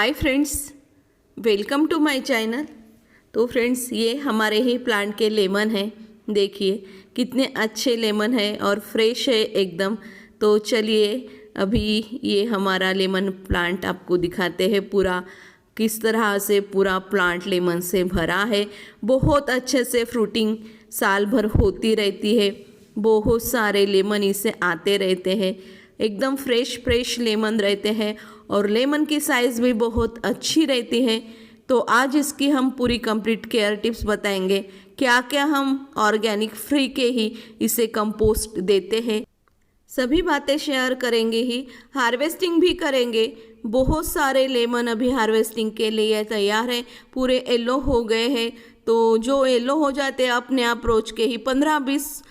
Hi friends, welcome to my channel. तो friends, ये हमारे ही प्लांट के लेमन हैं। देखिए कितने अच्छे लेमन है और फ्रेश है एकदम। तो चलिए अभी ये हमारा लेमन प्लांट आपको दिखाते हैं पूरा किस तरह से पूरा प्लांट लेमन से भरा है। बहुत अच्छे से फ्रूटिंग साल भर होती रहती है। बहुत सारे लेमन इससे आते रहते हैं। एकदम फ्रेश लेमन रहते हैं और लेमन की साइज़ भी बहुत अच्छी रहती है। तो आज इसकी हम पूरी कंप्लीट केयर टिप्स बताएंगे। क्या क्या हम ऑर्गेनिक फ्री के ही इसे कंपोस्ट देते हैं, सभी बातें शेयर करेंगे ही। हार्वेस्टिंग भी करेंगे। बहुत सारे लेमन अभी हार्वेस्टिंग के लिए तैयार हैं। पूरे येलो हो गए हैं। तो जो येलो हो जाते हैं अपने आप रोज के ही 15-20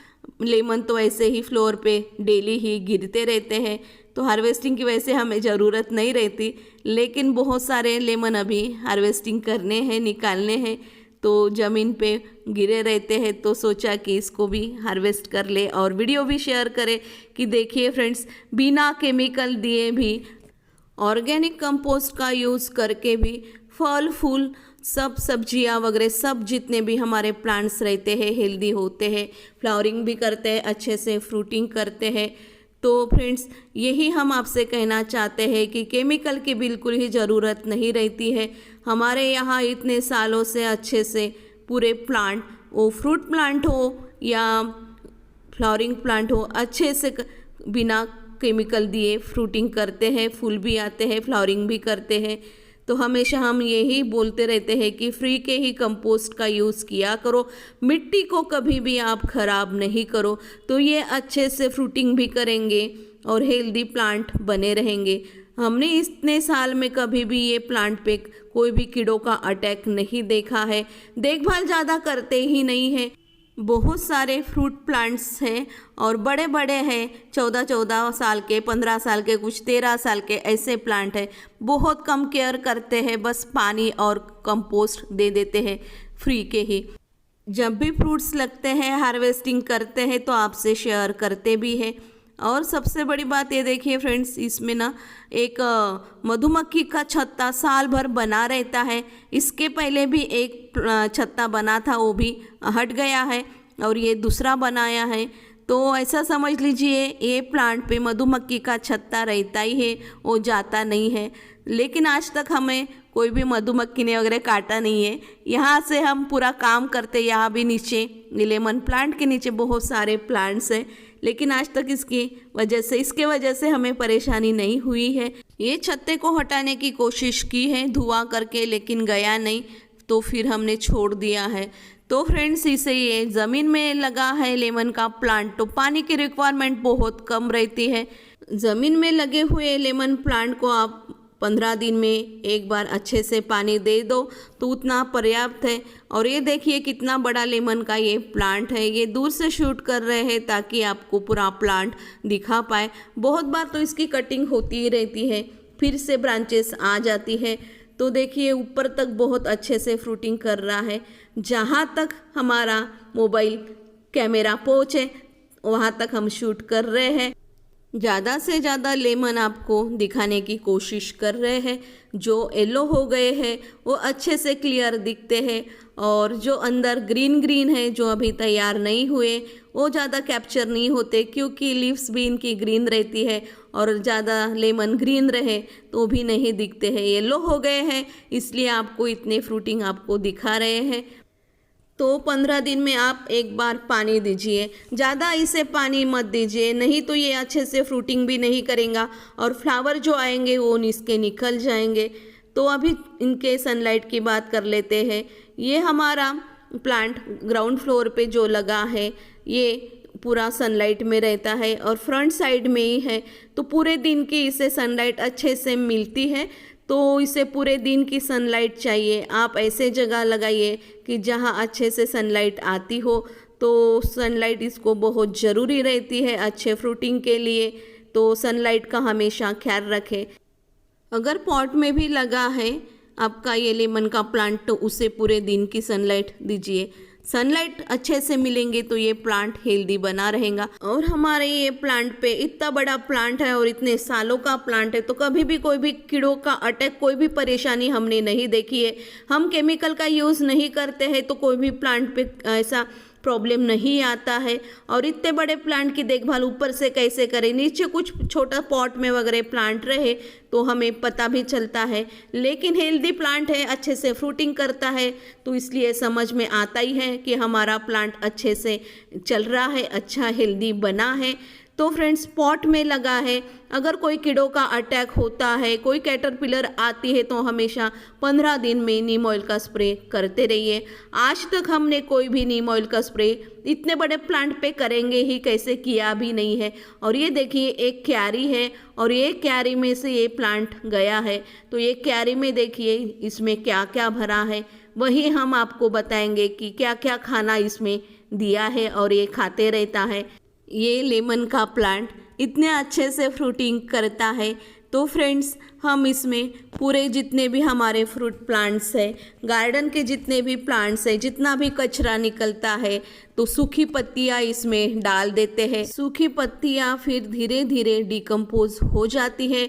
लेमन तो ऐसे ही फ्लोर पे डेली ही गिरते रहते हैं। तो हार्वेस्टिंग की वैसे हमें ज़रूरत नहीं रहती, लेकिन बहुत सारे लेमन अभी हार्वेस्टिंग करने हैं, निकालने हैं। तो ज़मीन पे गिरे रहते हैं तो सोचा कि इसको भी हार्वेस्ट कर ले और वीडियो भी शेयर करें कि देखिए फ्रेंड्स, बिना केमिकल दिए भी ऑर्गेनिक कंपोस्ट का यूज़ करके भी फल फूल सब सब्जियां वगैरह सब जितने भी हमारे प्लांट्स रहते हैं हेल्दी होते हैं, फ्लावरिंग भी करते हैं, अच्छे से फ्रूटिंग करते हैं। तो फ्रेंड्स, यही हम आपसे कहना चाहते हैं कि केमिकल की बिल्कुल ही ज़रूरत नहीं रहती है। हमारे यहाँ इतने सालों से अच्छे से पूरे प्लांट, वो फ्रूट प्लांट हो या फ्लावरिंग प्लांट हो, अच्छे से बिना केमिकल दिए फ्रूटिंग करते हैं, फूल भी आते हैं, फ्लावरिंग भी करते हैं। तो हमेशा हम यही बोलते रहते हैं कि फ्री के ही कंपोस्ट का यूज़ किया करो। मिट्टी को कभी भी आप ख़राब नहीं करो, तो ये अच्छे से फ्रूटिंग भी करेंगे और हेल्दी प्लांट बने रहेंगे। हमने इतने साल में कभी भी ये प्लांट पे कोई भी कीड़ों का अटैक नहीं देखा है। देखभाल ज़्यादा करते ही नहीं है। बहुत सारे फ्रूट प्लांट्स हैं और बड़े बड़े हैं, 14-14 साल के, 15 साल के, कुछ 13 साल के, ऐसे प्लांट हैं। बहुत कम केयर करते हैं, बस पानी और कंपोस्ट दे देते हैं फ्री के ही। जब भी फ्रूट्स लगते हैं हार्वेस्टिंग करते हैं तो आपसे शेयर करते भी हैं। और सबसे बड़ी बात ये देखिए फ्रेंड्स, इसमें ना एक मधुमक्खी का छत्ता साल भर बना रहता है। इसके पहले भी एक छत्ता बना था, वो भी हट गया है और ये दूसरा बनाया है। तो ऐसा समझ लीजिए ये प्लांट पे मधुमक्खी का छत्ता रहता ही है, वो जाता नहीं है। लेकिन आज तक हमें कोई भी मधुमक्खी ने वगैरह काटा नहीं है। यहाँ से हम पूरा काम करते, यहाँ भी नीचे लेमन प्लांट के नीचे बहुत सारे प्लांट्स हैं, लेकिन आज तक इसके वजह से हमें परेशानी नहीं हुई है। ये छत्ते को हटाने की कोशिश की है धुआं करके, लेकिन गया नहीं, तो फिर हमने छोड़ दिया है। तो फ्रेंड्स, इसे ये ज़मीन में लगा है लेमन का प्लांट, तो पानी की रिक्वायरमेंट बहुत कम रहती है। ज़मीन में लगे हुए लेमन प्लांट को आप 15 दिन में एक बार अच्छे से पानी दे दो तो उतना पर्याप्त है। और ये देखिए कितना बड़ा लेमन का ये प्लांट है। ये दूर से शूट कर रहे हैं ताकि आपको पूरा प्लांट दिखा पाए। बहुत बार तो इसकी कटिंग होती ही रहती है, फिर से ब्रांचेस आ जाती है। तो देखिए ऊपर तक बहुत अच्छे से फ्रूटिंग कर रहा है। जहाँ तक हमारा मोबाइल कैमरा पहुँचे वहाँ तक हम शूट कर रहे हैं। ज़्यादा से ज़्यादा लेमन आपको दिखाने की कोशिश कर रहे हैं। जो येलो हो गए हैं वो अच्छे से क्लियर दिखते हैं, और जो अंदर ग्रीन है, जो अभी तैयार नहीं हुए, वो ज़्यादा कैप्चर नहीं होते क्योंकि लीव्स भी इनकी ग्रीन रहती है। और ज़्यादा लेमन ग्रीन रहे तो भी नहीं दिखते हैं। येलो हो गए हैं इसलिए आपको इतने फ्रूटिंग आपको दिखा रहे हैं। तो 15 दिन में आप एक बार पानी दीजिए, ज़्यादा इसे पानी मत दीजिए, नहीं तो ये अच्छे से फ्रूटिंग भी नहीं करेगा और फ्लावर जो आएंगे वो इसके निकल जाएंगे। तो अभी इनके सनलाइट की बात कर लेते हैं। ये हमारा प्लांट ग्राउंड फ्लोर पे जो लगा है ये पूरा सनलाइट में रहता है और फ्रंट साइड में ही है, तो पूरे दिन की इसे सनलाइट अच्छे से मिलती है। तो इसे पूरे दिन की सनलाइट चाहिए। आप ऐसे जगह लगाइए कि जहाँ अच्छे से सनलाइट आती हो। तो सनलाइट इसको बहुत ज़रूरी रहती है अच्छे फ्रूटिंग के लिए। तो सनलाइट का हमेशा ख्याल रखें। अगर पॉट में भी लगा है आपका ये लेमन का प्लांट, तो उसे पूरे दिन की सनलाइट दीजिए। सनलाइट अच्छे से मिलेंगे तो ये प्लांट हेल्दी बना रहेगा। और हमारे ये प्लांट पे इतना बड़ा प्लांट है और इतने सालों का प्लांट है, तो कभी भी कोई भी कीड़ों का अटैक, कोई भी परेशानी हमने नहीं देखी है। हम केमिकल का यूज़ नहीं करते हैं तो कोई भी प्लांट पे ऐसा प्रॉब्लम नहीं आता है। और इतने बड़े प्लांट की देखभाल ऊपर से कैसे करें, नीचे कुछ छोटा पॉट में वगैरह प्लांट रहे तो हमें पता भी चलता है, लेकिन हेल्दी प्लांट है, अच्छे से फ्रूटिंग करता है, तो इसलिए समझ में आता ही है कि हमारा प्लांट अच्छे से चल रहा है, अच्छा हेल्दी बना है। तो फ्रेंड्स, पॉट में लगा है, अगर कोई कीड़ों का अटैक होता है, कोई कैटरपिलर आती है, तो हमेशा 15 दिन में नीम ऑयल का स्प्रे करते रहिए। आज तक हमने कोई भी नीम ऑयल का स्प्रे इतने बड़े प्लांट पे करेंगे ही कैसे, किया भी नहीं है। और ये देखिए एक क्यारी है और ये क्यारी में से ये प्लांट गया है, तो ये क्यारी में देखिए इसमें क्या क्या भरा है, वही हम आपको बताएंगे कि क्या क्या खाना इसमें दिया है और ये खाते रहता है। ये लेमन का प्लांट इतने अच्छे से फ्रूटिंग करता है। तो फ्रेंड्स, हम इसमें पूरे जितने भी हमारे फ्रूट प्लांट्स है, गार्डन के जितने भी प्लांट्स है, जितना भी कचरा निकलता है, तो सूखी पत्तियाँ इसमें डाल देते हैं। सूखी पत्तियाँ फिर धीरे धीरे डिकम्पोज हो जाती है,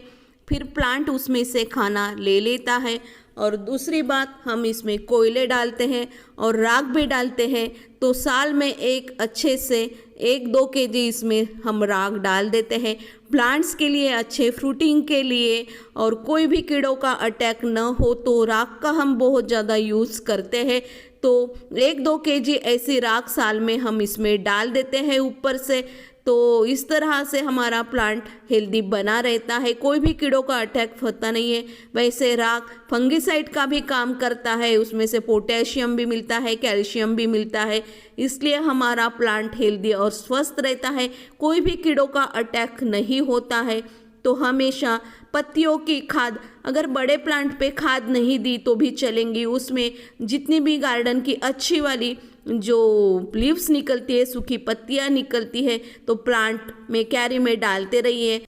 फिर प्लांट उसमें से खाना ले लेता है। और दूसरी बात, हम इसमें कोयले डालते हैं और राख भी डालते हैं, तो साल में एक अच्छे से 1-2 केजी इसमें हम राख डाल देते हैं प्लांट्स के लिए, अच्छे फ्रूटिंग के लिए। और कोई भी कीड़ों का अटैक न हो तो राख का हम बहुत ज़्यादा यूज़ करते हैं, तो 1-2 केजी ऐसी राख साल में हम इसमें डाल देते हैं ऊपर से। तो इस तरह से हमारा प्लांट हेल्दी बना रहता है, कोई भी कीड़ों का अटैक होता नहीं है। वैसे राख फंगिसाइड का भी काम करता है, उसमें से पोटेशियम भी मिलता है, कैल्शियम भी मिलता है, इसलिए हमारा प्लांट हेल्दी और स्वस्थ रहता है, कोई भी कीड़ों का अटैक नहीं होता है। तो हमेशा पत्तियों की खाद, अगर बड़े प्लांट पे खाद नहीं दी तो भी चलेंगी, उसमें जितनी भी गार्डन की अच्छी वाली जो लीव्स निकलती है, सूखी पत्तियां निकलती है, तो प्लांट में क्यारी में डालते रहिए,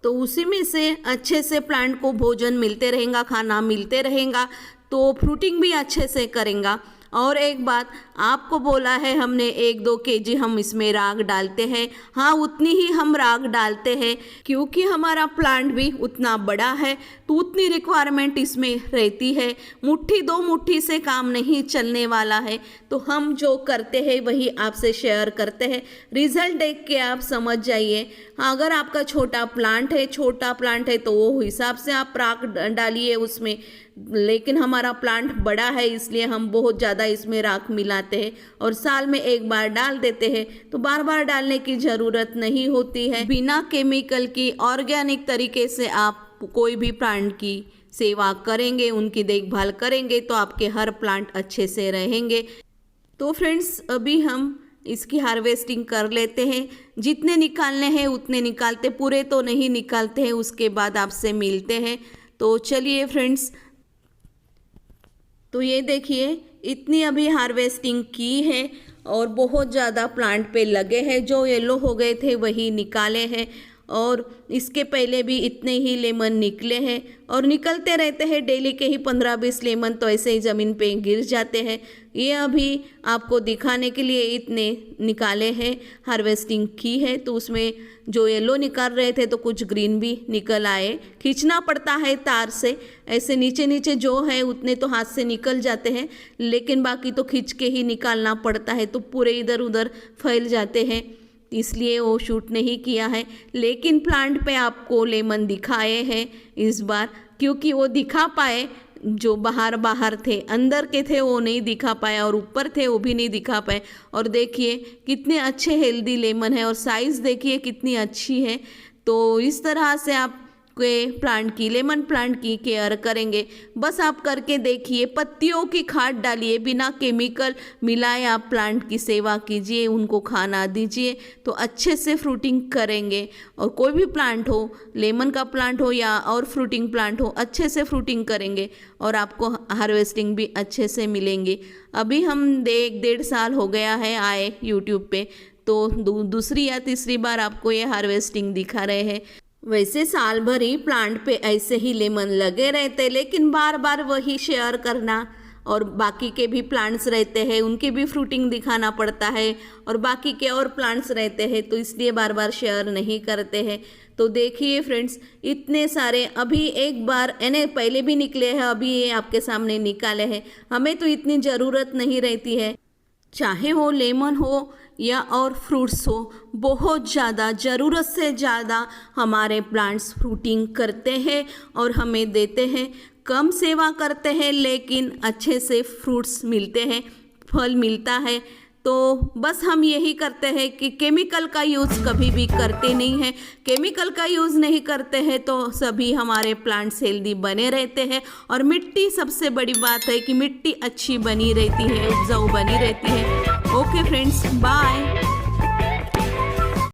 तो उसी में से अच्छे से प्लांट को भोजन मिलते रहेगा, खाना मिलते रहेगा, तो फ्रूटिंग भी अच्छे से करेगा। और एक बात आपको बोला है हमने 1-2 केजी हम इसमें राख डालते हैं, हाँ उतनी ही हम राख डालते हैं, क्योंकि हमारा प्लांट भी उतना बड़ा है तो उतनी रिक्वायरमेंट इसमें रहती है। मुट्ठी 2 मुट्ठी से काम नहीं चलने वाला है, तो हम जो करते हैं वही आपसे शेयर करते हैं। रिजल्ट देख के आप समझ जाइए। अगर आपका छोटा प्लांट है तो वो हिसाब से आप राख डालिए उसमें, लेकिन हमारा प्लांट बड़ा है इसलिए हम बहुत ज़्यादा इसमें राख मिलाते हैं और साल में एक बार डाल देते हैं, तो बार बार डालने की ज़रूरत नहीं होती है। बिना केमिकल की ऑर्गेनिक तरीके से आप कोई भी प्लांट की सेवा करेंगे, उनकी देखभाल करेंगे, तो आपके हर प्लांट अच्छे से रहेंगे। तो फ्रेंड्स, अभी हम इसकी हार्वेस्टिंग कर लेते हैं, जितने निकालने हैं उतने निकालते, पूरे तो नहीं निकालते हैं, उसके बाद आपसे मिलते हैं। तो चलिए फ्रेंड्स, तो ये देखिए इतनी अभी हार्वेस्टिंग की है और बहुत ज़्यादा प्लांट पे लगे हैं, जो येलो हो गए थे वही निकाले हैं, और इसके पहले भी इतने ही लेमन निकले हैं और निकलते रहते हैं, डेली के ही 15-20 लेमन तो ऐसे ही ज़मीन पे गिर जाते हैं। ये अभी आपको दिखाने के लिए इतने निकाले हैं, हार्वेस्टिंग की है, तो उसमें जो येलो निकाल रहे थे तो कुछ ग्रीन भी निकल आए। खींचना पड़ता है तार से, ऐसे नीचे नीचे जो है उतने तो हाथ से निकल जाते हैं, लेकिन बाकी तो खींच के ही निकालना पड़ता है, तो पूरे इधर उधर फैल जाते हैं, इसलिए वो शूट नहीं किया है। लेकिन प्लांट पे आपको लेमन दिखाए हैं इस बार, क्योंकि वो दिखा पाए, जो बाहर थे, अंदर के थे वो नहीं दिखा पाए, और ऊपर थे वो भी नहीं दिखा पाए। और देखिए कितने अच्छे हेल्दी लेमन है और साइज़ देखिए कितनी अच्छी है। तो इस तरह से आप के प्लांट की, लेमन प्लांट की केयर करेंगे, बस आप करके देखिए, पत्तियों की खाद डालिए, बिना केमिकल मिलाए आप प्लांट की सेवा कीजिए, उनको खाना दीजिए, तो अच्छे से फ्रूटिंग करेंगे। और कोई भी प्लांट हो, लेमन का प्लांट हो या और फ्रूटिंग प्लांट हो, अच्छे से फ्रूटिंग करेंगे और आपको हार्वेस्टिंग भी अच्छे से मिलेंगे। अभी हम 1-1.5 साल हो गया है आए यूट्यूब पे, तो दूसरी या तीसरी बार आपको ये हार्वेस्टिंग दिखा रहे हैं। वैसे साल भर ही प्लांट पे ऐसे ही लेमन लगे रहते, लेकिन बार बार वही शेयर करना, और बाकी के भी प्लांट्स रहते हैं उनकी भी फ्रूटिंग दिखाना पड़ता है, और बाकी के और प्लांट्स रहते हैं तो इसलिए बार बार शेयर नहीं करते हैं। तो देखिए फ्रेंड्स, इतने सारे अभी एक बार यानी पहले भी निकले हैं, अभी ये आपके सामने निकाले हैं। हमें तो इतनी ज़रूरत नहीं रहती है, चाहे वो लेमन हो या और फ्रूट्स हो, बहुत ज़्यादा ज़रूरत से ज़्यादा हमारे प्लांट्स फ्रूटिंग करते हैं और हमें देते हैं। कम सेवा करते हैं लेकिन अच्छे से फ्रूट्स मिलते हैं, फल मिलता है। तो बस हम यही करते हैं कि केमिकल का यूज़ कभी भी करते नहीं हैं। केमिकल का यूज़ नहीं करते हैं तो सभी हमारे प्लांट्स हेल्दी बने रहते हैं। और मिट्टी, सबसे बड़ी बात है कि मिट्टी अच्छी बनी रहती है, उपजाऊ बनी रहती है। Okay friends, bye.